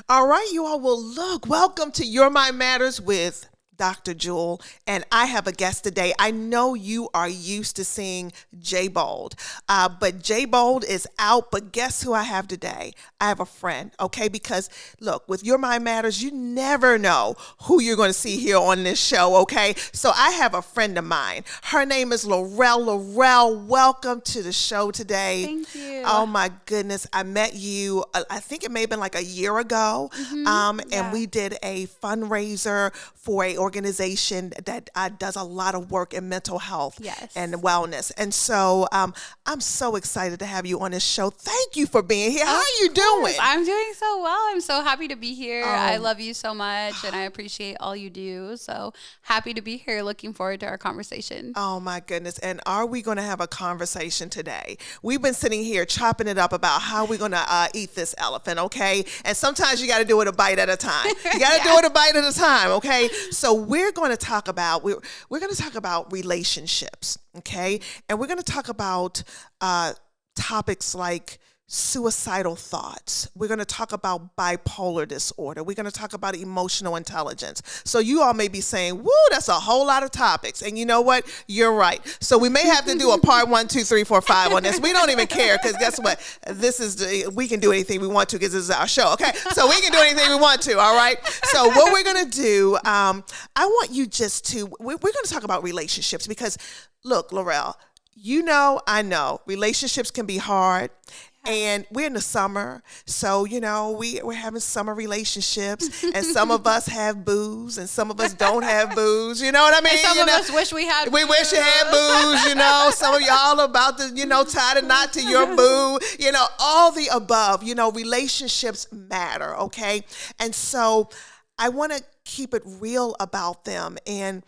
All right, you all. Well, look, welcome to Your Mind Matters with Dr. Jewel, and I have a guest today. I know you are used to seeing Jewyl, but Jewyl is out. But guess who I have today? I have a friend, okay? Because look, with Your Mind Matters, you never know who you're going to see here on this show, okay? So I have a friend of mine. Her name is Lorelle. Lorelle, welcome to the show today. Thank you. Oh my goodness, I met you. I think it may have been like a year ago, and we did a fundraiser for a organization that does a lot of work in mental health and wellness. And so I'm so excited to have you on this show. Thank you for being here. How are you doing? I'm doing so well. I'm so happy to be here. I love you so much, and I appreciate all you do. So happy to be here. Looking forward to our conversation. Oh, my goodness. And are we going to have a conversation today? We've been sitting here chopping it up about how we're going to eat this elephant, okay? And sometimes you got to do it a bite at a time. You got to do it a bite at a time, okay? So we're going to talk about relationships, okay? And we're going to talk about topics like suicidal thoughts. We're going to talk about bipolar disorder. We're going to talk about emotional intelligence. So you all may be saying, woo, that's a whole lot of topics. And you know what? You're right. So we may have to do a part 1, 2, 3, 4, 5 on this. We don't even care because guess what? We can do anything we want to because this is our show. Okay. So we can do anything we want to. All right. So what we're going to do, I want you we're going to talk about relationships because look, Lorelle, I know relationships can be hard. And we're in the summer, so, we're having summer relationships, and some of us have booze, and some of us don't have booze, you know what I mean? And some of us wish we had booze. We wish we had booze, some of y'all about to, tie the knot to your boo, all the above, relationships matter, okay? And so I want to keep it real about them and,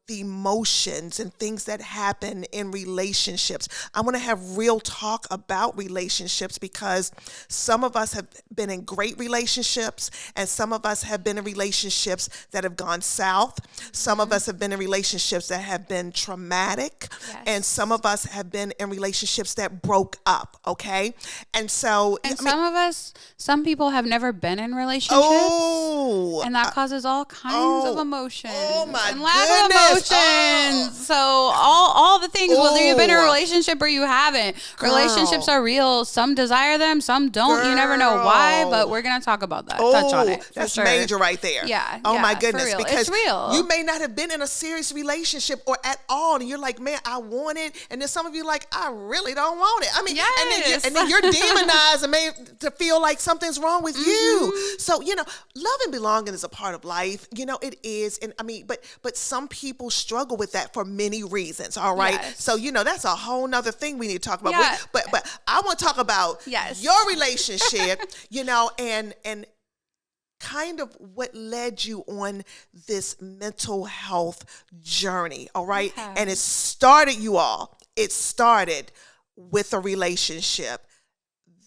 the emotions and things that happen in relationships. I want to have real talk about relationships because some of us have been in great relationships and some of us have been in relationships that have gone south. Some of us have been in relationships that have been traumatic and some of us have been in relationships that broke up, okay? And so... some people have never been in relationships and that causes all kinds of emotions. Oh my and lack of emotions. So all the things, whether you've been in a relationship or you haven't, relationships are real. Some desire them, some don't. You never know why, but we're going to talk about that. Touch on it. That's major right there. Yeah. Oh my goodness. Because it's real. You may not have been in a serious relationship or at all. And you're like, man, I want it. And then some of you like, I really don't want it. I mean, and then you're demonized and made to feel like something's wrong with you. So, love and belonging is a part of life. It is. And I mean, but some people struggle with that for many reasons. All right. Yes. So, that's a whole nother thing we need to talk about. Yeah. But I want to talk about your relationship, and kind of what led you on this mental health journey. All right. Okay. And it started with a relationship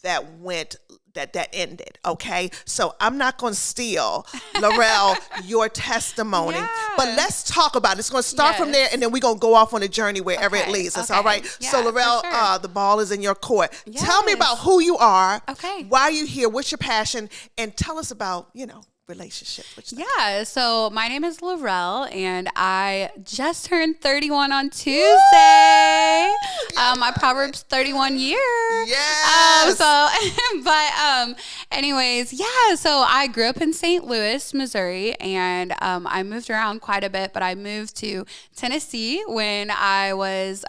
that ended, okay? So I'm not going to steal, Laurel, your testimony, but let's talk about it. It's going to start from there, and then we're going to go off on a journey wherever it leads us, all right? Yeah, so, Laurel, the ball is in your court. Yes. Tell me about who you are, why you here, what's your passion, and tell us about, relationship. So my name is Laurel, and I just turned 31 on Tuesday. My Proverbs 31 year. Yes. Anyways, so I grew up in St. Louis, Missouri, and I moved around quite a bit, but I moved to Tennessee when I was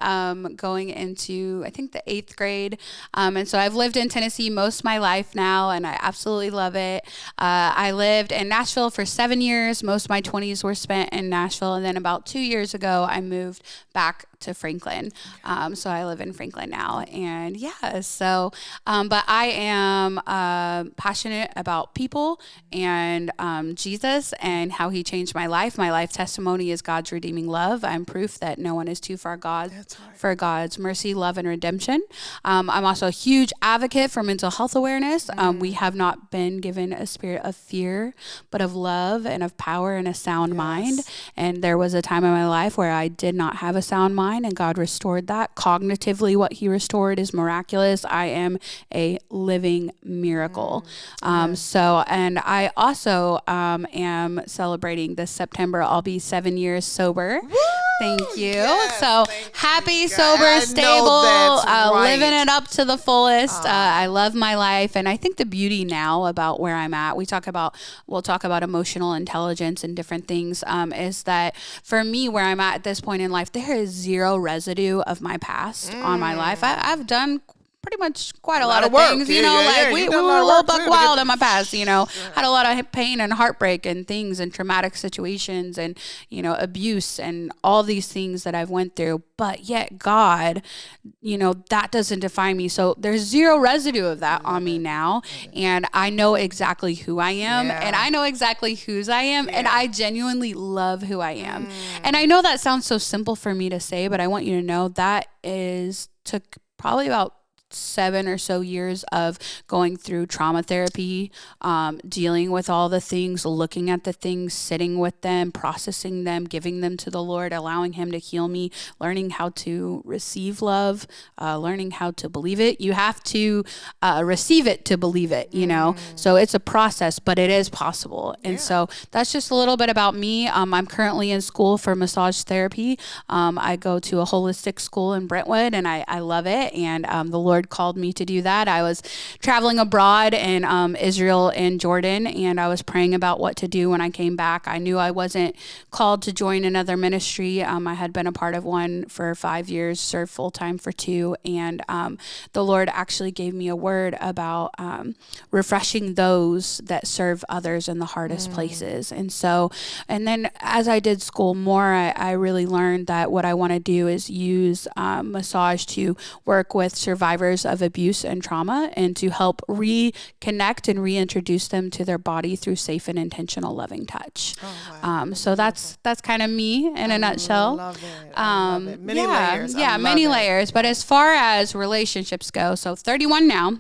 going into, I think, the 8th grade. And so I've lived in Tennessee most of my life now, and I absolutely love it. I lived in Nashville for 7 years. Most of my 20s were spent in Nashville. And then about 2 years ago, I moved back to Franklin. So I live in Franklin now. And but I am passionate about people and Jesus and how he changed my life. My life testimony is God's redeeming love. I'm proof that no one is too far for God's mercy, love, and redemption. I'm also a huge advocate for mental health awareness. We have not been given a spirit of fear, but of love and of power and a sound mind. And there was a time in my life where I did not have a sound mind. mine, and God restored that. Cognitively, what he restored is miraculous. I am a living miracle. And I also am celebrating this September. I'll be 7 years sober. Woo! Thank you. Yes, so happy, sober, stable, living it up to the fullest. I love my life. And I think the beauty now about where I'm at, we'll talk about emotional intelligence and different things, is that for me, where I'm at this point in life, there is zero residue of my past on my life. I've done pretty much quite a lot of work. things, we were a little buck wild in my past, had a lot of pain and heartbreak and things and traumatic situations and, abuse and all these things that I've went through. But yet God, that doesn't define me. So there's zero residue of that on me now. And I know exactly who I am and I know exactly whose I am. And I genuinely love who I am. And I know that sounds so simple for me to say, but I want you to know that took probably about 7 or so years of going through trauma therapy, dealing with all the things, looking at the things, sitting with them, processing them, giving them to the Lord, allowing him to heal me, learning how to receive love, learning how to believe it. You have to receive it to believe it, So it's a process, but it is possible. And so that's just a little bit about me. I'm currently in school for massage therapy. I go to a holistic school in Brentwood, and I love it. And the Lord called me to do that. I was traveling abroad in Israel and Jordan, and I was praying about what to do when I came back. I knew I wasn't called to join another ministry. I had been a part of one for 5 years, served full time for 2, and the Lord actually gave me a word about refreshing those that serve others in the hardest places. And then as I did school more, I really learned that what I want to do is use massage to work with survivors of abuse and trauma and to help reconnect and reintroduce them to their body through safe and intentional loving touch. So that's kind of me in a nutshell. Love it. Many layers. Many layers. But as far as relationships go, so 31 now.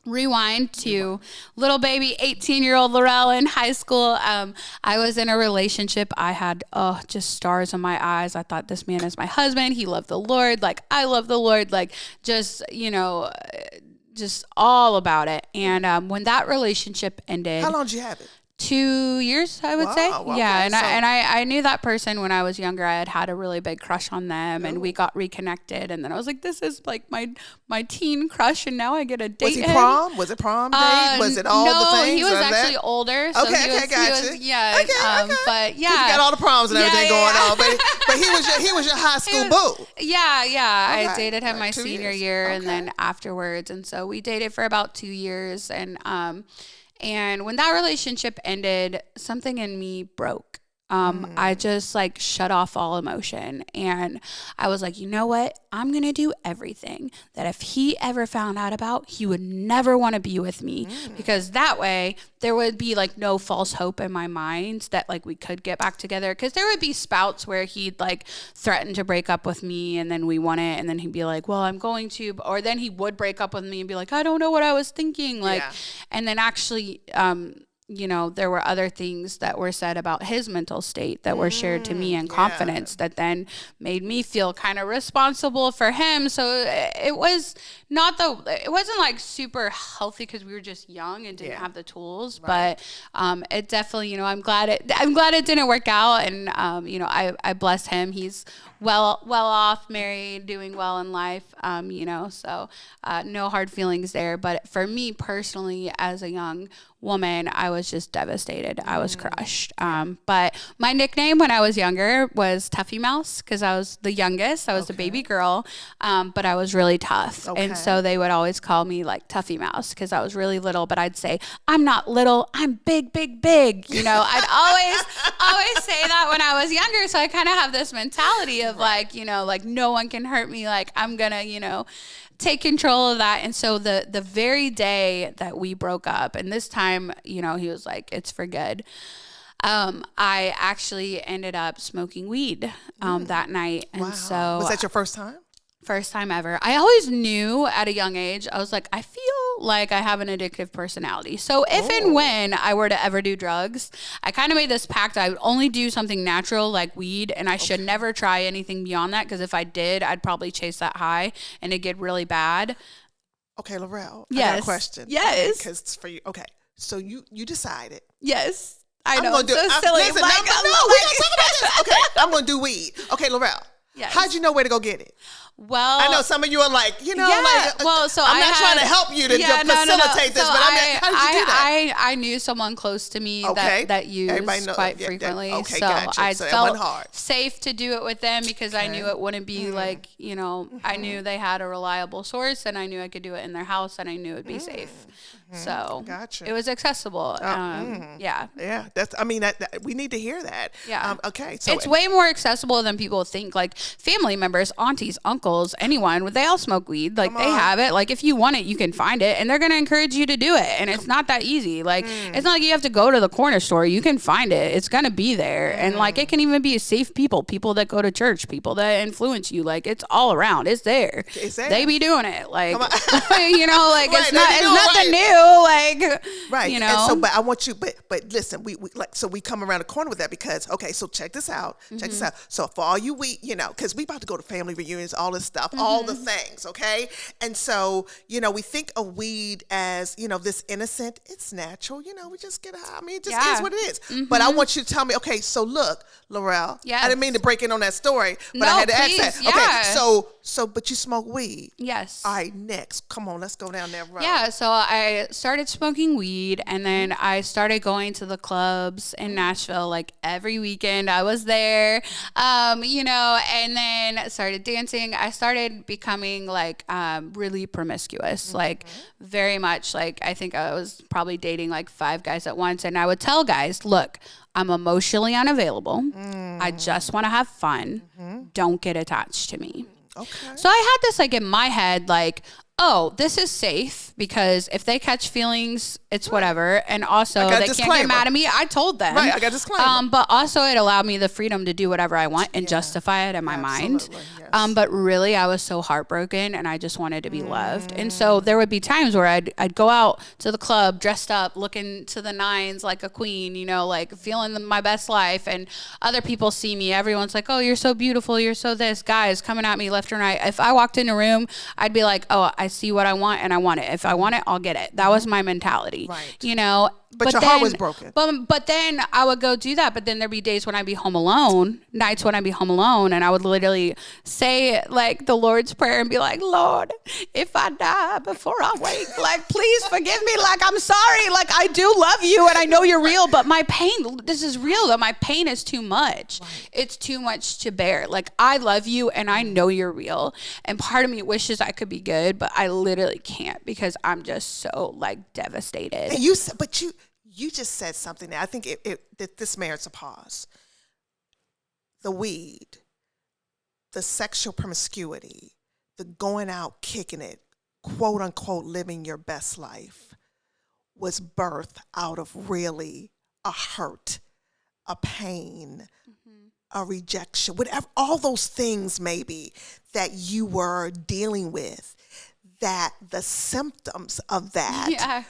Rewind to little baby 18-year-old Lorelle in high school. I was in a relationship. I had just stars in my eyes. I thought, this man is my husband. He loved the Lord. Like, I love the Lord. Like, just all about it. And when that relationship ended, how long did you have it? 2 years, I would say. Okay. Yeah. And I knew that person when I was younger. I had a really big crush on them, and we got reconnected. And then I was like, this is like my teen crush, and now I get a date. Was he prom? Was it prom date? Was it all the things? No, he was actually older. So gotcha. Okay. But yeah. You got all the proms and everything going on. But he was your high school boo. Yeah. Okay. I dated him like my 2 senior years. year and then afterwards. And so we dated for about 2 years. And when that relationship ended, something in me broke. I just shut off all emotion. And I was like, you know what? I'm going to do everything that if he ever found out about, he would never want to be with me, because that way there would be no false hope in my mind that we could get back together. Cause there would be spouts where he'd threaten to break up with me, and then we want it. And then he'd be like, well, I'm going to, or then he would break up with me and be like, I don't know what I was thinking. And then actually, there were other things that were said about his mental state that were shared to me in confidence that then made me feel kind of responsible for him. So it wasn't super healthy because we were just young and didn't have the tools, but it definitely, I'm glad it didn't work out. And, I bless him. He's well off, married, doing well in life, so no hard feelings there. But for me personally, as a young woman, I was just devastated. I was crushed. But my nickname when I was younger was Tuffy Mouse, because I was the youngest. I was the baby girl, but I was really tough. And so they would always call me Tuffy Mouse because I was really little, but I'd say, I'm not little, I'm big, big, big. I'd always say that when I was younger. So I kind of have this mentality of no one can hurt me. I'm gonna, take control of that. And so the very day that we broke up, and this time, he was like, it's for good. I actually ended up smoking weed that night. And so was that your first time? First time ever. I always knew at a young age, I was like, I feel like I have an addictive personality. So if and when I were to ever do drugs, I kind of made this pact. I would only do something natural like weed, and I should never try anything beyond that, because if I did, I'd probably chase that high and it'd get really bad. Okay, Lorelle, yes. I got a question. Yes. Because it's for you. Okay, so you decided. Yes. I know, it's so silly. Listen, no, we don't talk about this. Okay, I'm going to do weed. Okay, Lorelle, how'd you know where to go get it? Well, I know some of you are like, like, so I'm not trying to help you to facilitate this, so but how did you do that? I knew someone close to me that used quite frequently. Okay, so gotcha. I So that felt wasn't hard. safe to do it with them, because I knew it wouldn't be like, I knew they had a reliable source, and I knew I could do it in their house, and I knew it would be safe. So it was accessible. Yeah. That's. I mean, that we need to hear that. Yeah. Okay. So it's way more accessible than people think. Like family members, aunties, uncles, anyone, they all smoke weed. Like they have it. Like if you want it, you can find it, and they're gonna encourage you to do it. And it's not that easy. Like it's not like you have to go to the corner store. You can find it. It's gonna be there. And like it can even be safe people that go to church, people that influence you. Like it's all around. It's there. They be doing it. Like like it's nothing new. Like right. And so, but I want you. But listen, we like so we come around the corner with that, because okay. So check this out. Check this out. So for all you because we about to go to family reunions, all this stuff, all the things. Okay. And so we think of weed as this innocent. It's natural. We just get high. I mean, it just is what it is. But I want you to tell me. Okay. So look, Lorelle. Yes. I didn't mean to break in on that story, but I had to ask that. Yeah. Okay. So but you smoke weed. Yes. All right. Next, come on. Let's go down that road. Yeah. So I started smoking weed, and then I started going to the clubs in Nashville. Like every weekend I was there, and then started dancing. I started becoming like really promiscuous, like very much. Like I think I was probably dating like 5 guys at once, and I would tell guys, look, I'm emotionally unavailable. I just want to have fun. Don't get attached to me. Okay. So I had this like in my head, like, oh, this is safe, because if they catch feelings, it's whatever. And also they can't get mad at me. I told them. Right, I got a disclaimer. But also it allowed me the freedom to do whatever I want and justify it in my mind. Yes. But really I was so heartbroken, and I just wanted to be loved. And so there would be times where I'd go out to the club dressed up, looking to the nines like a queen, like feeling my best life. And other people see me. Everyone's like, oh, you're so beautiful. You're so this. Guys coming at me left and right. If I walked in a room, I'd be like, oh, I see what I want, and I want it. If I want it, I'll get it. That was my mentality. Right. But your heart was broken. But then I would go do that. But then there'd be days when I'd be home alone, nights when I'd be home alone, and I would literally say like the Lord's Prayer and be like, Lord, if I die before I wake, like please forgive me. Like I'm sorry. Like I do love you, and I know you're real, but my pain, this is real though. My pain is too much. Right. It's too much to bear. Like I love you, and I know you're real. And part of me wishes I could be good, but I literally can't, because I'm just so like devastated. And you just said something that I think that this merits a pause. The weed, the sexual promiscuity, the going out, kicking it, quote unquote, living your best life, was birthed out of really a hurt, a pain, a rejection, whatever, all those things maybe that you were dealing with, that the symptoms of that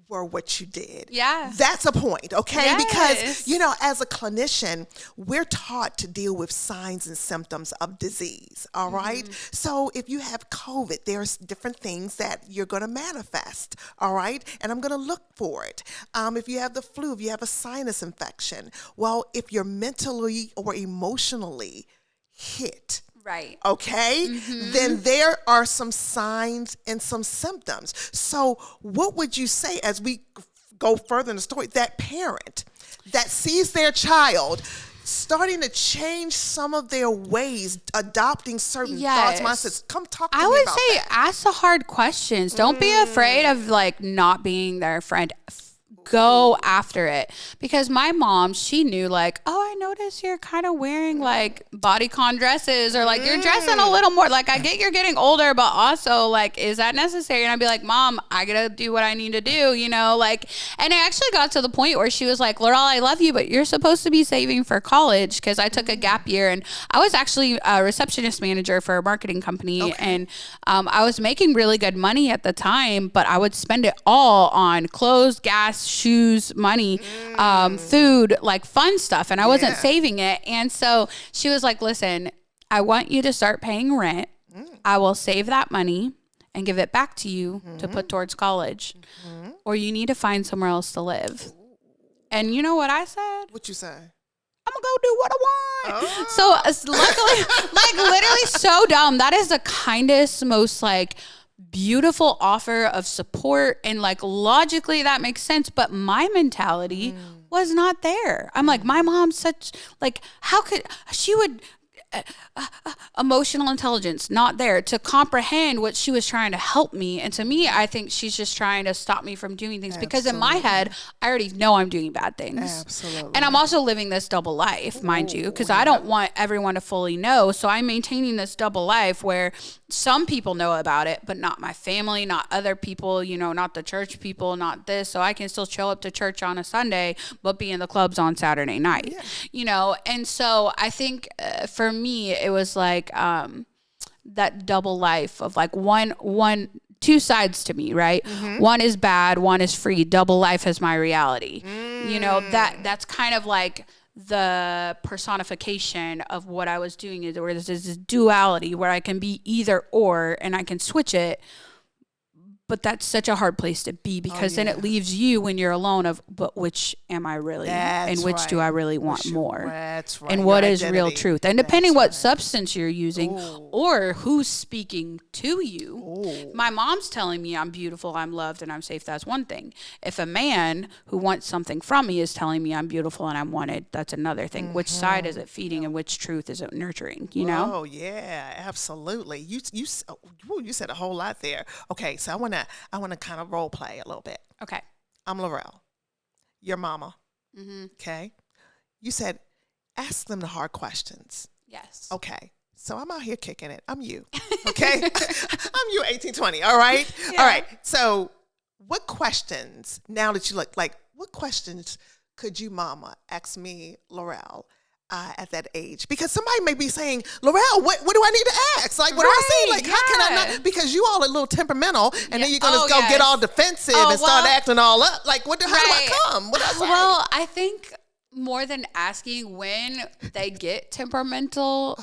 were what you did. Yeah. That's a point, okay? Yes. Because, as a clinician, we're taught to deal with signs and symptoms of disease, all right? So if you have COVID, there's different things that you're going to manifest, all right? And I'm going to look for it. If you have the flu, if you have a sinus infection, well, if you're mentally or emotionally hit, right. okay, then there are some signs and some symptoms. So what would you say, as we go further in the story, that parent that sees their child starting to change some of their ways, adopting certain thoughts, mindsets? Come talk to me about that. I would say ask the hard questions. Don't be afraid of like not being their friend. go after it. Because my mom, she knew like, oh, I noticed you're kind of wearing like bodycon dresses, or like you're dressing a little more. Like, I get you're getting older, but also like, is that necessary? And I'd be like, Mom, I gotta do what I need to do, you know, like. And it actually got to the point where she was like, Laurel, I love you, but you're supposed to be saving for college. Because I took a gap year, and I was actually a receptionist manager for a marketing company. And I was making really good money at the time, but I would spend it all on clothes, gas, shoes, money, food, like fun stuff. And I wasn't saving it. And so she was like, listen, I want you to start paying rent. I will save that money and give it back to you to put towards college, or you need to find somewhere else to live. And you know what I said? What you say? I'm gonna go do what I want. So luckily, like literally so dumb. That is the kindest, most like beautiful offer of support, and like logically that makes sense, but my mentality was not there. I'm like, my mom's such like, how could she would emotional intelligence not there to comprehend what she was trying to help me. And to me, I think she's just trying to stop me from doing things. Because in my head, I already know I'm doing bad things. Absolutely. And I'm also living this double life, mind you, because I don't want everyone to fully know. So I'm maintaining this double life where some people know about it, but not my family, not other people, you know, not the church people, not this. So I can still show up to church on a Sunday, but be in the clubs on Saturday night, you know? And so I think for me, it was like that double life of like two sides to me, right? One is bad, one is free. Double life is my reality. You know, that's kind of like the personification of what I was doing, is where there's this duality where I can be either or, and I can switch it. But that's such a hard place to be, because then it leaves you when you're alone of, but which am I really? And which do I really want more? That's right. And what is real truth? And depending what substance you're using or who's speaking to you. My mom's telling me I'm beautiful, I'm loved, and I'm safe. That's one thing. If a man who wants something from me is telling me I'm beautiful and I'm wanted, that's another thing. Which side is it feeding, and which truth is it nurturing? You know? Oh yeah, absolutely. You said a whole lot there. Okay, so I want to kind of role play a little bit. Okay. I'm Lorelle, your mama. Okay. You said, ask them the hard questions. Yes. Okay. So I'm out here kicking it. I'm you. Okay. I'm you 1820. All right. Yeah. All right. So what questions, now that you look like, what questions could you, mama, ask me, Lorelle, at that age? Because somebody may be saying, Lorelle, what do I need to ask? Like, what do I say? Like, how can I not? Because you all are a little temperamental, and then you're going to get all defensive and start acting all up. Like, how do I come? What do I say? Well, I think more than asking when they get temperamental,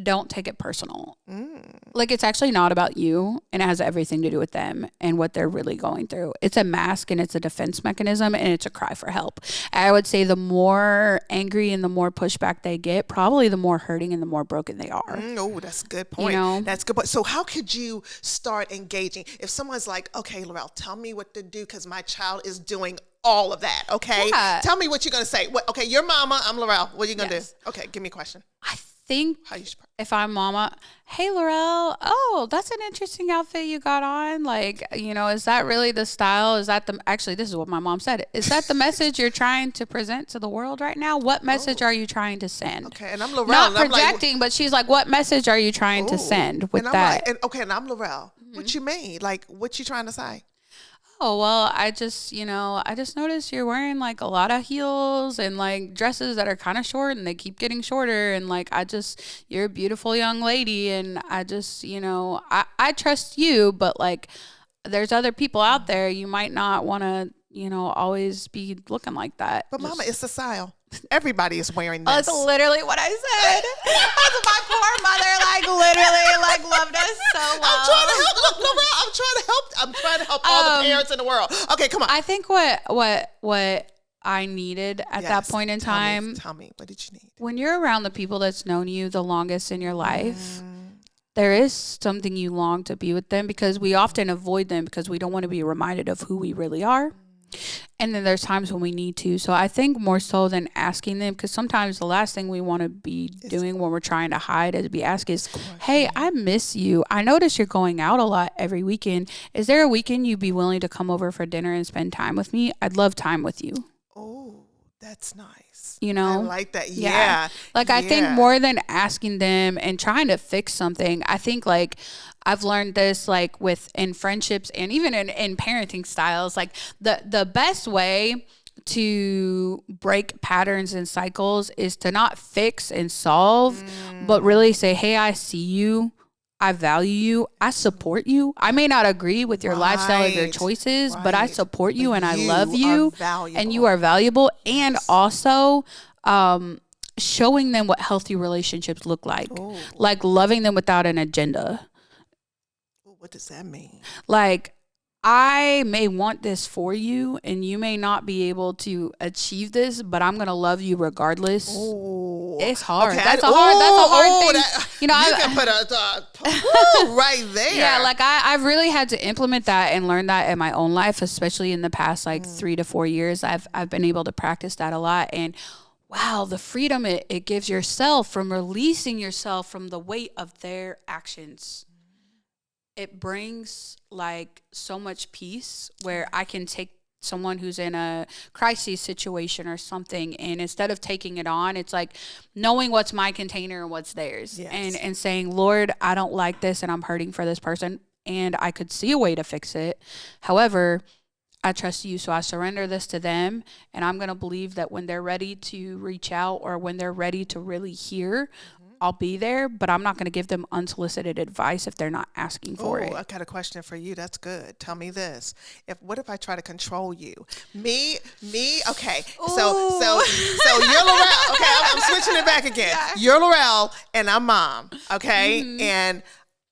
don't take it personal. Like, it's actually not about you, and it has everything to do with them and what they're really going through. It's a mask, and it's a defense mechanism, and it's a cry for help. I would say the more angry and the more pushback they get, probably the more hurting and the more broken they are. Oh, that's a good point. You know? That's good. But so how could you start engaging? If someone's like, okay, Laurel, tell me what to do, because my child is doing all of that. Okay. Yeah. Tell me what you're going to say. Okay. You're mama. I'm Laurel. What are you going to do? Okay. Give me a question. I think if I'm mama, hey, Laurel, oh, that's an interesting outfit you got on. Like, you know, is that really the style? Is that actually, this is what my mom said. Is that the message you're trying to present to the world right now? What message are you trying to send? Okay. And I'm Laurel. Not projecting, but she's like, what message are you trying to send with that? Like, and I'm Laurel. What you mean? Like, what you trying to say? Oh, well, I just noticed you're wearing like a lot of heels and like dresses that are kind of short, and they keep getting shorter. And like, you're a beautiful young lady. And I just, I trust you, but like, there's other people out there. You might not want to, always be looking like that. But mama, it's a style. Everybody is wearing this. Oh, that's literally what I said. That's my poor mother, literally, loved us so well. I'm trying to help. Look, Laurel, I'm trying to help all the parents in the world. Okay, come on. I think what I needed at that point in time. Tell me, what did you need? When you're around the people that's known you the longest in your life, there is something you long to be with them, because we often avoid them because we don't want to be reminded of who we really are. And then there's times when we need to. So I think more so than asking them, because sometimes the last thing we want to be doing when we're trying to hide is be asking, hey, I miss you. I notice you're going out a lot every weekend. Is there a weekend you'd be willing to come over for dinner and spend time with me? I'd love time with you. Oh, that's nice. You know? I like that. Yeah. Like, I think more than asking them and trying to fix something, I think, like, I've learned this, like, in friendships and even in parenting styles, like, the best way to break patterns and cycles is to not fix and solve, but really say, hey, I see you. I value you. I support you. I may not agree with your lifestyle or your choices, but I support you and I love you. And you are valuable. And also, showing them what healthy relationships look like. Ooh. Like loving them without an agenda. What does that mean? Like, I may want this for you and you may not be able to achieve this, but I'm going to love you regardless. Ooh. It's hard. Okay, that's a hard thing. You know, you can put a right there. Yeah, like I've really had to implement that and learn that in my own life, especially in the past 3 to 4 years. I've been able to practice that a lot. And wow, the freedom it gives yourself from releasing yourself from the weight of their actions. It brings like so much peace where I can take someone who's in a crisis situation or something, and instead of taking it on, it's like knowing what's my container and what's theirs. Yes. And saying, Lord, I don't like this and I'm hurting for this person and I could see a way to fix it. However, I trust you, so I surrender this to them, and I'm going to believe that when they're ready to reach out or when they're ready to really hear, I'll be there, but I'm not going to give them unsolicited advice if they're not asking for it. I got a question for you. That's good. Tell me this. What if I try to control you? Me? Okay. So you're Lorelle. Okay, I'm switching it back again. Yeah. You're Lorelle and I'm mom. Okay? Mm-hmm. And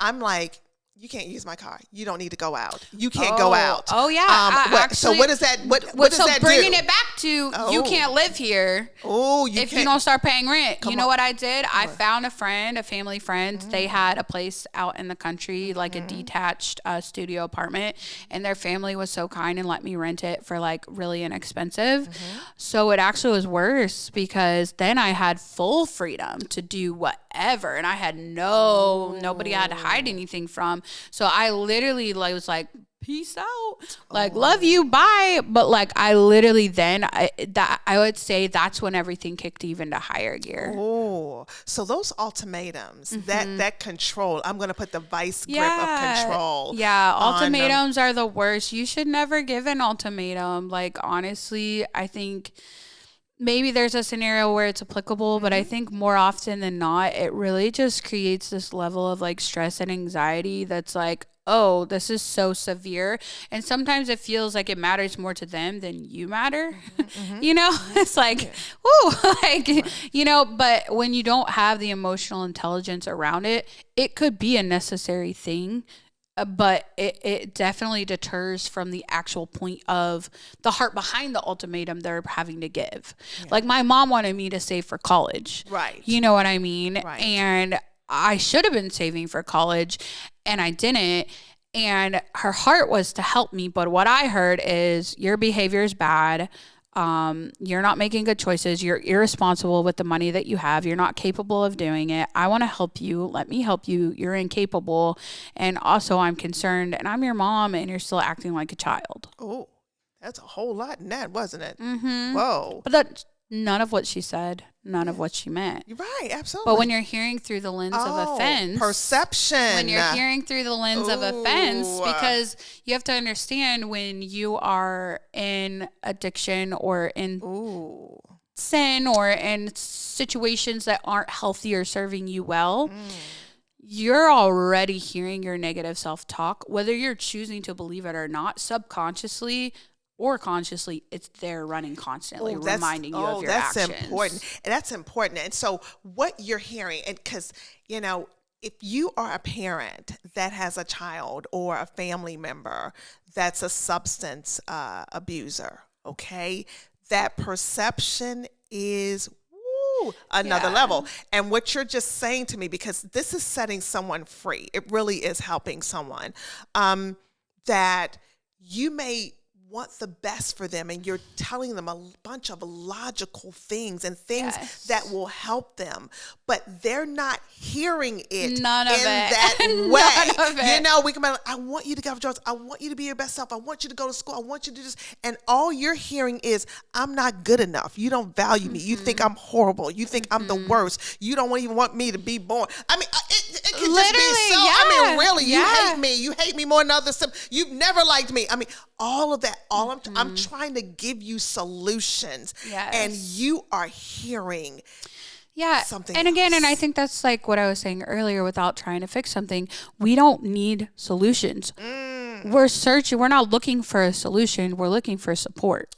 I'm like, you can't use my car. You don't need to go out. You can't go out. Oh yeah. So what does that? What does that do? So bringing it back to you can't live here. If you don't start paying rent. You know what I did? I found a family friend. Mm-hmm. They had a place out in the country, like a detached studio apartment, and their family was so kind and let me rent it for like really inexpensive. Mm-hmm. So it actually was worse because then I had full freedom to do whatever, and I had nobody I had to hide anything from. So I literally was like, peace out, like love you, bye. But like I literally then I would say that's when everything kicked even to higher gear. Oh, so those ultimatums, that control, I'm going to put the vice grip of control. Yeah, ultimatums are the worst. You should never give an ultimatum. Like honestly, I think maybe there's a scenario where it's applicable, but I think more often than not, it really just creates this level of like stress and anxiety that's like, oh, this is so severe. And sometimes it feels like it matters more to them than you matter. Mm-hmm. You know, it's like, woo, like, you know, but when you don't have the emotional intelligence around it, it could be a necessary thing. But it definitely deters from the actual point of the heart behind the ultimatum they're having to give. Yeah. Like my mom wanted me to save for college. Right. You know what I mean? Right. And I should have been saving for college and I didn't. And her heart was to help me. But what I heard is your behavior is bad. You're not making good choices. You're irresponsible with the money that you have. You're not capable of doing it. I want to help you. Let me help you. You're incapable. And also I'm concerned and I'm your mom and you're still acting like a child. Oh, that's a whole lot in that, wasn't it? Mm-hmm. Whoa. But that's none of what she said, none of what she meant. You're right, absolutely. But when you're hearing through the lens of offense. Perception. When you're hearing through the lens of offense, because you have to understand when you are in addiction or in sin or in situations that aren't healthy or serving you well, you're already hearing your negative self-talk, whether you're choosing to believe it or not, subconsciously or consciously, it's there running constantly, reminding you of your actions. That's important. And that's important. And so what you're hearing, and because, you know, if you are a parent that has a child or a family member that's a substance abuser, okay, that perception is another level. And what you're just saying to me, because this is setting someone free, it really is helping someone, that you may want the best for them, and you're telling them a bunch of logical things and things that will help them, but they're not hearing it None of it. that way. None of it. You know, we can be like, I want you to get off drugs. I want you to be your best self. I want you to go to school. I want you to do this. And all you're hearing is, I'm not good enough. You don't value me. You think I'm horrible. You think I'm the worst. You don't even want me to be born. I mean, it can just be so, I mean, really, you hate me. You hate me more than others. You've never liked me. I mean, all of that, I'm trying to give you solutions, and you are hearing something and again, else. And I think that's like what I was saying earlier, without trying to fix something, we don't need solutions. We're searching, we're not looking for a solution, we're looking for support.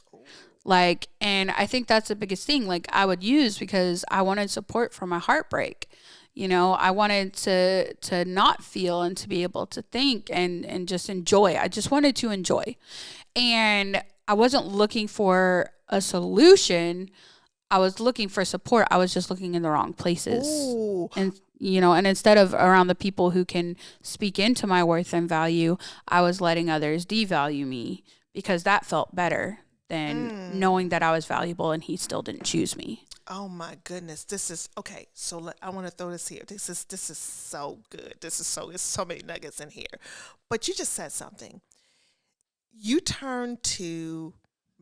Like, and I think that's the biggest thing, like, I would use, because I wanted support for my heartbreak. You know, I wanted to not feel, and to be able to think and just enjoy. I just wanted to enjoy. And I wasn't looking for a solution. I was looking for support. I was just looking in the wrong places. Ooh. And, you know, and instead of around the people who can speak into my worth and value, I was letting others devalue me, because that felt better than knowing that I was valuable and he still didn't choose me. Oh my goodness. This is okay. So I want to throw this here. This is so good. It's so many nuggets in here. But you just said something. You turned to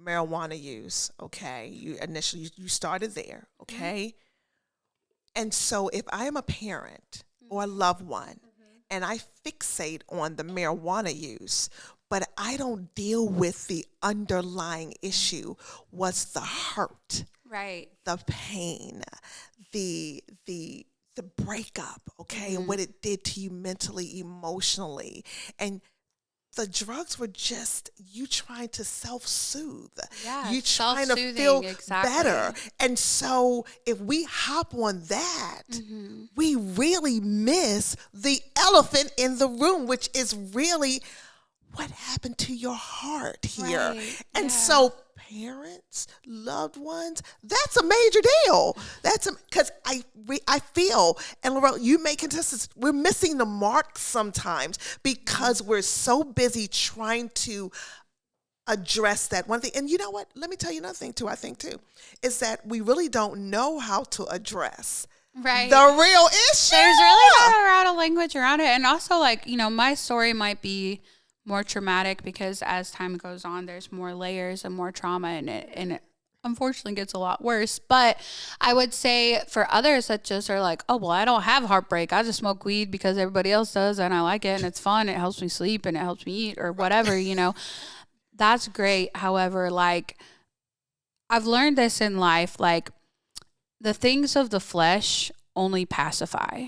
marijuana use. Okay. You started there. Okay. And so if I am a parent or a loved one, and I fixate on the marijuana use, but I don't deal with the underlying issue, what's the hurt? Right. The pain, the breakup, okay, and what it did to you mentally, emotionally. And the drugs were just you trying to self-soothe. Yeah, you trying to feel exactly. better. And so if we hop on that, we really miss the elephant in the room, which is really what happened to your heart here. Right. And so parents, loved ones, that's a major deal. Because I feel, and Lorelle, you may contest this, we're missing the mark sometimes because we're so busy trying to address that one thing. And you know what? Let me tell you another thing too, I think too, is that we really don't know how to address the real issue. There's really not a lot of language around it. And also, like, you know, my story might be more traumatic because as time goes on, there's more layers and more trauma in it. And it unfortunately gets a lot worse. But I would say for others that just are like, oh, well, I don't have heartbreak. I just smoke weed because everybody else does and I like it and it's fun. It helps me sleep and it helps me eat or whatever, you know. That's great. However, like, I've learned this in life, like, the things of the flesh only pacify,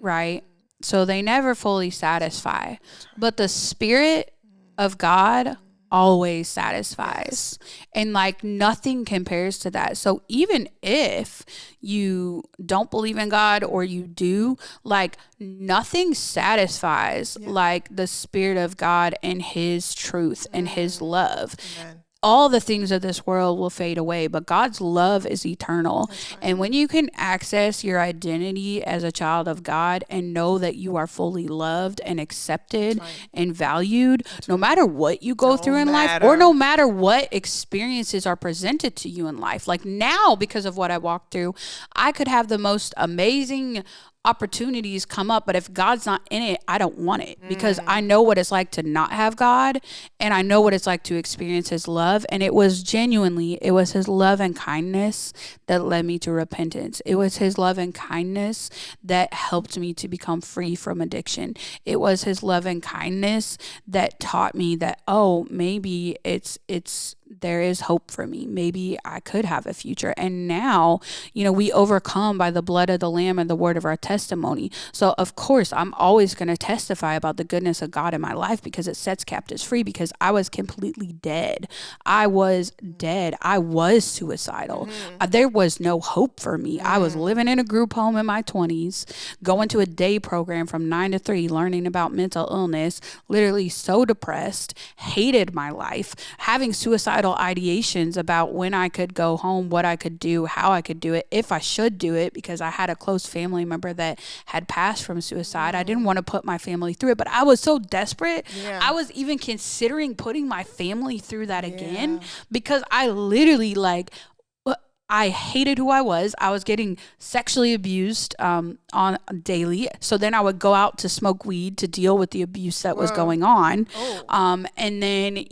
right? So they never fully satisfy. But the Spirit of God always satisfies. And, like, nothing compares to that. So even if you don't believe in God or you do, like, nothing satisfies like the Spirit of God and His truth and His love. Amen. All the things of this world will fade away, but God's love is eternal. Right. And when you can access your identity as a child of God and know that you are fully loved and accepted and valued, no matter what you go through in life or no matter what experiences are presented to you in life. Like now, because of what I walked through, I could have the most amazing opportunities come up, but if God's not in it, I don't want it because I know what it's like to not have God and I know what it's like to experience His love. And it was His love and kindness that led me to repentance. It was His love and kindness that helped me to become free from addiction. It was His love and kindness that taught me that, oh, maybe there is hope for me. Maybe I could have a future. And now, you know, we overcome by the blood of the Lamb and the word of our testimony. So of course, I'm always going to testify about the goodness of God in my life because it sets captives free, because I was completely dead. I was dead. I was suicidal. There was no hope for me. I was living in a group home in my 20s, going to a day program from 9 to 3, learning about mental illness, literally so depressed, hated my life, having suicidal suicidal ideations about when I could go home, what I could do, how I could do it, if I should do it, because I had a close family member that had passed from suicide. I didn't want to put my family through it, but I was so desperate. Yeah. I was even considering putting my family through that again, because I literally I hated who I was. I was getting sexually abused on daily. So then I would go out to smoke weed to deal with the abuse that was going on. And then,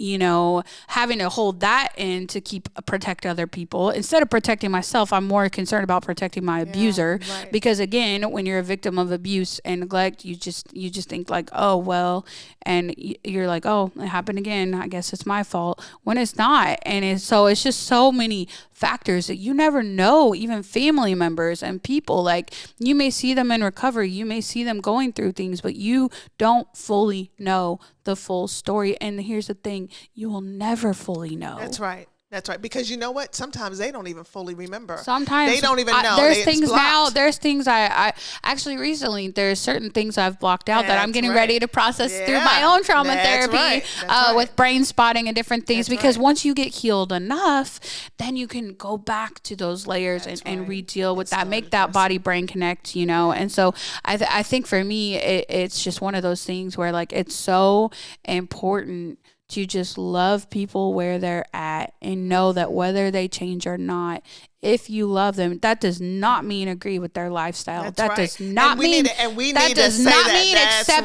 having to hold that in to protect other people. Instead of protecting myself, I'm more concerned about protecting my abuser. Right. Because again, when you're a victim of abuse and neglect, you just think like, oh, well, and you're like, oh, it happened again. I guess it's my fault, when it's not. And it's just so many factors that you never know, even family members and people. Like, you may see them in recovery, you may see them going through things, but you don't fully know the full story. And here's the thing, you will never fully know. That's right. That's right. Because you know what? Sometimes they don't even fully remember. Sometimes they don't even know. There's things now. There's things I actually recently, there's certain things I've blocked out that I'm getting ready to process through my own trauma therapy with brain spotting and different things. Because once you get healed enough, then you can go back to those layers and re-deal with that, make that body brain connect, And so I think for me, it's just one of those things where like it's so important to just love people where they're at and know that whether they change or not, if you love them, that does not mean agree with their lifestyle. That does not mean accept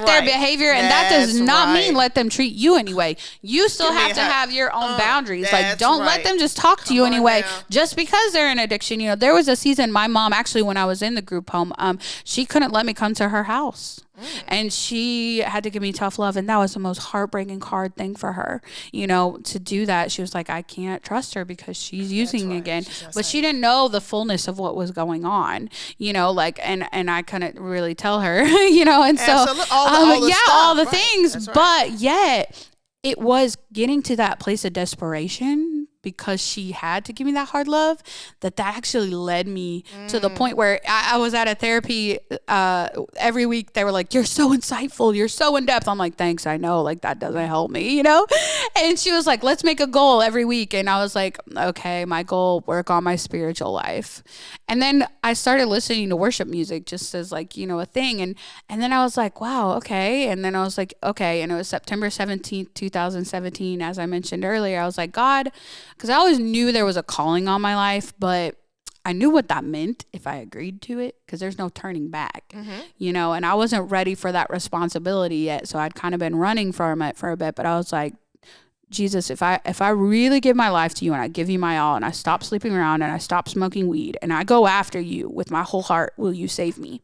their behavior, and that does not mean let them treat you anyway. You still have to have your own boundaries. Like, don't let them just talk to you anyway just because they're in addiction. There was a season, my mom actually, when I was in the group home, she couldn't let me come to her house. And she had to give me tough love. And that was the most heartbreaking, hard thing for her, to do that. She was like, I can't trust her because she's using again. But she didn't know the fullness of what was going on, and I couldn't really tell her, and so, all the things, but yet it was getting to that place of desperation because she had to give me that hard love, that actually led me to the point where I was at a therapy every week. They were like, you're so insightful, you're so in depth. I'm like, thanks, I know, like that doesn't help me, And she was like, let's make a goal every week. And I was like, okay, my goal, work on my spiritual life. And then I started listening to worship music just as like, a thing. And then I was like, wow, okay. And then I was like, okay. And it was September 17th, 2017. As I mentioned earlier, I was like, God, because I always knew there was a calling on my life, but I knew what that meant if I agreed to it, because there's no turning back, and I wasn't ready for that responsibility yet. So I'd kind of been running from it for a bit, but I was like, Jesus, if I really give my life to you and I give you my all and I stop sleeping around and I stop smoking weed and I go after you with my whole heart, will you save me?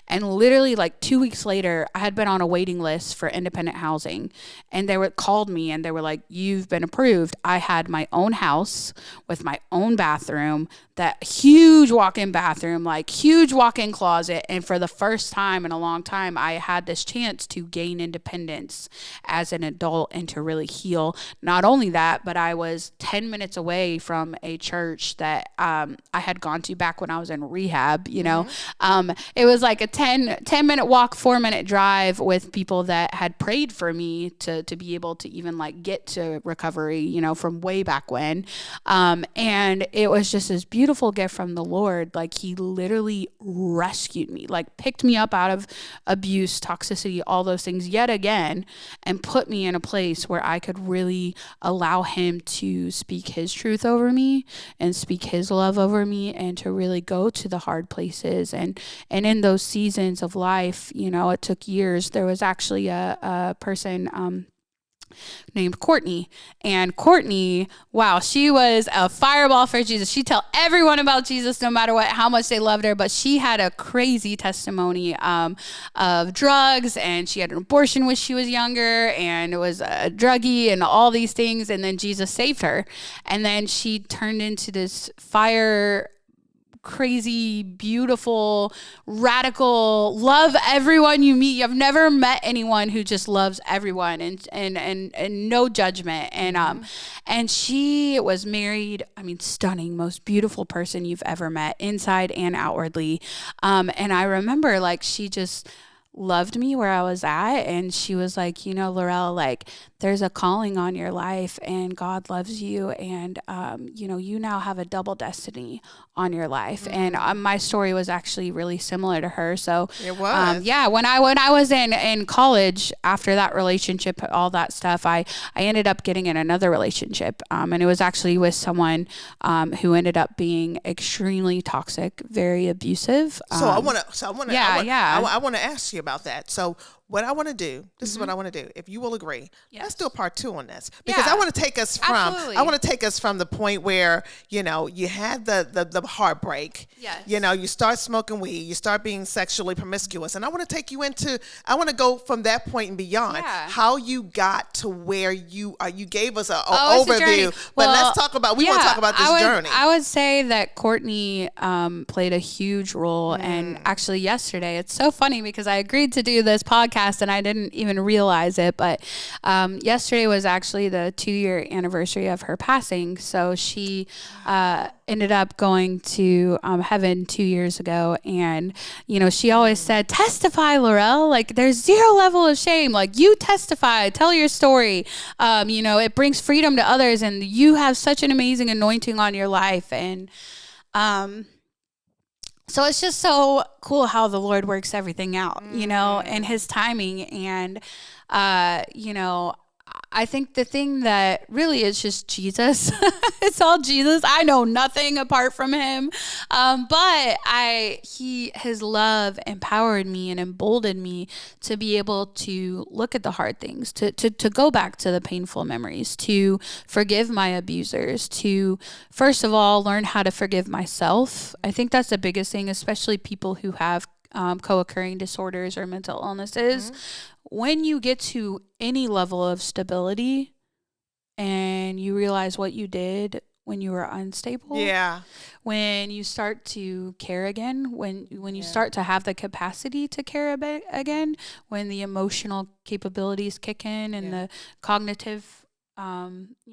And literally like 2 weeks later, I had been on a waiting list for independent housing, and they called me and they were like, you've been approved. I had my own house with my own bathroom, that huge walk-in bathroom, like huge walk-in closet. And for the first time in a long time, I had this chance to gain independence as an adult and to really heal. Not only that, but I was 10 minutes away from a church that I had gone to back when I was in rehab, It was like a 10-minute walk, 4-minute drive with people that had prayed for me to be able to even like get to recovery, from way back when. And it was just this beautiful gift from the Lord. Like, he literally rescued me, like picked me up out of abuse, toxicity, all those things yet again, and put me in a place where I could really allow him to speak his truth over me and speak his love over me, and to really go to the hard places. And in those seasons of life, it took years. There was actually a person named Courtney, and Courtney, wow, she was a fireball for Jesus. She'd tell everyone about Jesus no matter how much they loved her, but she had a crazy testimony of drugs, and she had an abortion when she was younger, and it was a druggie and all these things, and then Jesus saved her, and then she turned into this crazy, beautiful, radical, love everyone you meet. I've never met anyone who just loves everyone and no judgment. And she was married. I mean, stunning, most beautiful person you've ever met, inside and outwardly. And I remember like she just loved me where I was at, and she was like, Lorelle, like there's a calling on your life and God loves you, and you now have a double destiny on your life. And my story was actually really similar to her. So it was. when I was in college, after that relationship, all that stuff, I ended up getting in another relationship, and it was actually with someone who ended up being extremely toxic, very abusive. I want to ask you about that. So what I want to do, this is what I want to do. If you will agree, let's do a part 2 on this, because I want to take us from the point where, you had the heartbreak. Yes. You start smoking weed, you start being sexually promiscuous. And I want to take you I want to go from that point and beyond, how you got to where you are. You gave us an overview, but let's talk about, we want to talk about this journey. I would say that Courtney played a huge role. And actually yesterday, it's so funny because I agreed to do this podcast and I didn't even realize it, but yesterday was actually the 2-year anniversary of her passing. So she ended up going to heaven 2 years ago, and she always said, testify, Lorelle, like there's zero level of shame, like you testify, tell your story, it brings freedom to others, and you have such an amazing anointing on your life. And so it's just so cool how the Lord works everything out, and his timing. And, I think the thing that really is just Jesus. It's all Jesus. I know nothing apart from him. But his love empowered me and emboldened me to be able to look at the hard things, to go back to the painful memories, to forgive my abusers, to first of all, learn how to forgive myself. I think that's the biggest thing, especially people who have co-occurring disorders or mental illnesses. When you get to any level of stability and you realize what you did when you were unstable, when you start to care again, when you start to have the capacity to care again, when the emotional capabilities kick in and the cognitive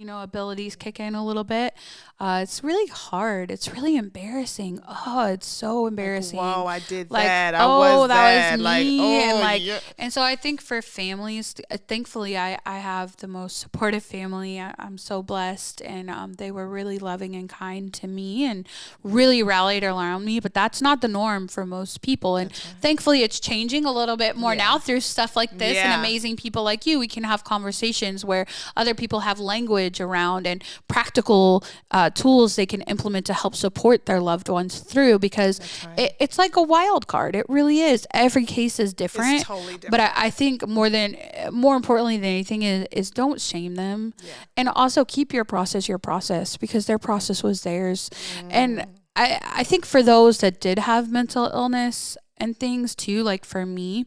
abilities kick in a little bit, it's really hard. It's really embarrassing. Oh, it's so embarrassing. Like, whoa, I did that. I was that. Was me. And so I think for families, thankfully I have the most supportive family. I'm so blessed, and they were really loving and kind to me and really rallied around me, but that's not the norm for most people. And thankfully it's changing a little bit more now through stuff like this and amazing people like you. We can have conversations where other people have language around and practical tools they can implement to help support their loved ones through, because it's like a wild card. It really is. Every case is different. It's totally different. But I think more importantly than anything is don't shame them, and also keep your process, because their process was theirs. And I think for those that did have mental illness and things too, like for me,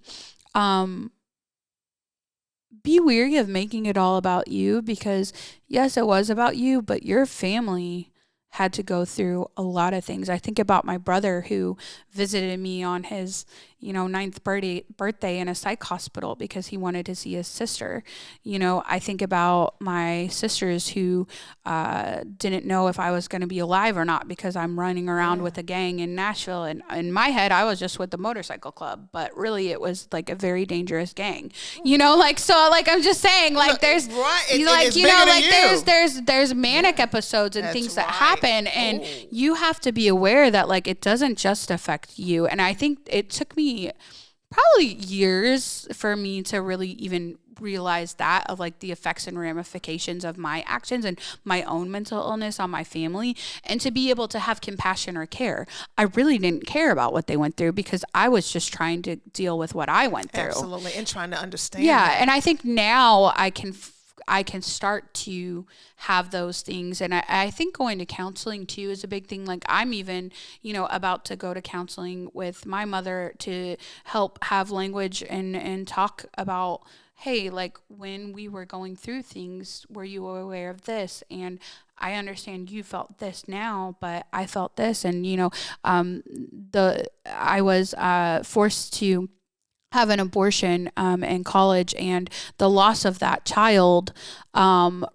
be wary of making it all about you, because yes, it was about you, but your family had to go through a lot of things. I think about my brother who visited me on his 9th birthday in a psych hospital because he wanted to see his sister. I think about my sisters who didn't know if I was going to be alive or not because I'm running around with a gang in Nashville. And in my head, I was just with the motorcycle club, but really it was like a very dangerous gang. I'm just saying, like, there's there's manic episodes and things that happen, and you have to be aware that like it doesn't just affect you. And I think it took me probably years for me to really even realize that, of like the effects and ramifications of my actions and my own mental illness on my family, and to be able to have compassion or care. I really didn't care about what they went through because I was just trying to deal with what I went through. Absolutely. And trying to understand. Yeah. And I think now I can start to have those things. And I think going to counseling too is a big thing. Like I'm even, about to go to counseling with my mother to help have language and talk about, hey, like when we were going through things, were you aware of this? And I understand you felt this now, but I felt this. And, I was forced to have an abortion in college, and the loss of that child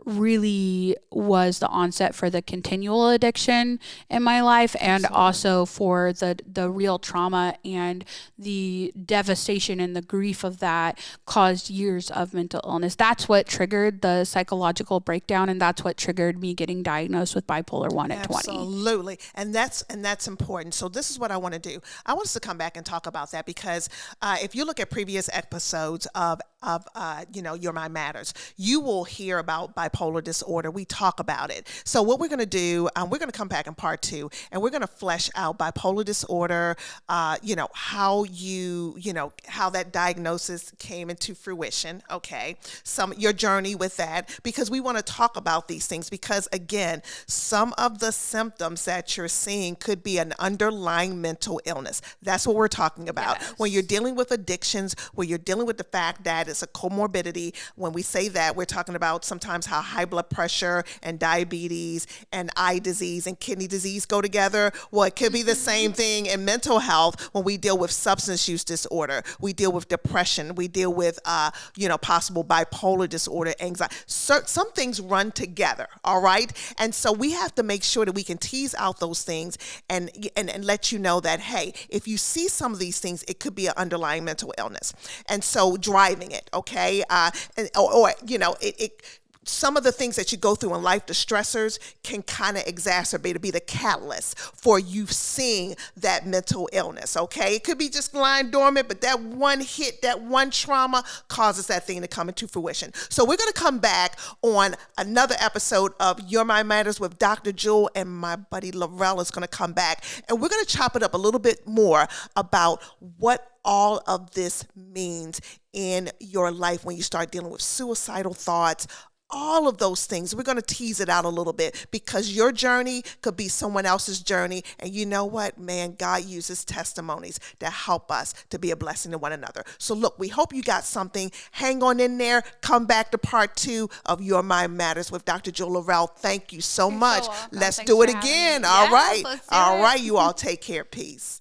really was the onset for the continual addiction in my life, and also for the real trauma and the devastation and the grief of that caused years of mental illness. That's what triggered the psychological breakdown, and that's what triggered me getting diagnosed with bipolar 1 at 20. Absolutely. And that's important. So this is what I want to do. I want us to come back and talk about that, because if you look at previous episodes of Your Mind Matters, you will hear about bipolar disorder. We talk about it. So what we're going to do, we're going to come back in part 2, and we're going to flesh out bipolar disorder, how how that diagnosis came into fruition. Okay. Your journey with that, because we want to talk about these things, because again, some of the symptoms that you're seeing could be an underlying mental illness. That's what we're talking about. Yes. When you're dealing with addictions, when you're dealing with the fact that it's a comorbidity, when we say that, we're talking about sometimes how high blood pressure and diabetes and eye disease and kidney disease go together. Well, it could be the same thing in mental health when we deal with substance use disorder. We deal with depression. We deal with, possible bipolar disorder, anxiety. Some things run together, all right? And so we have to make sure that we can tease out those things and let you know that, hey, if you see some of these things, it could be an underlying mental illness. And so driving it, okay? Some of the things that you go through in life, the stressors, can kind of exacerbate or be the catalyst for you seeing that mental illness, okay? It could be just lying dormant, but that one hit, that one trauma causes that thing to come into fruition. So we're going to come back on another episode of Your Mind Matters with Dr. Jewel, and my buddy Lorelle is going to come back, and we're going to chop it up a little bit more about what all of this means in your life when you start dealing with suicidal thoughts, all of those things. We're going to tease it out a little bit, because your journey could be someone else's journey. And you know what, man, God uses testimonies to help us to be a blessing to one another. So look, we hope you got something. Hang on in there. Come back to part 2 of Your Mind Matters with Dr. Jewel. Lorelle, thank you so much. Let's do it again. All right. You all take care. Peace.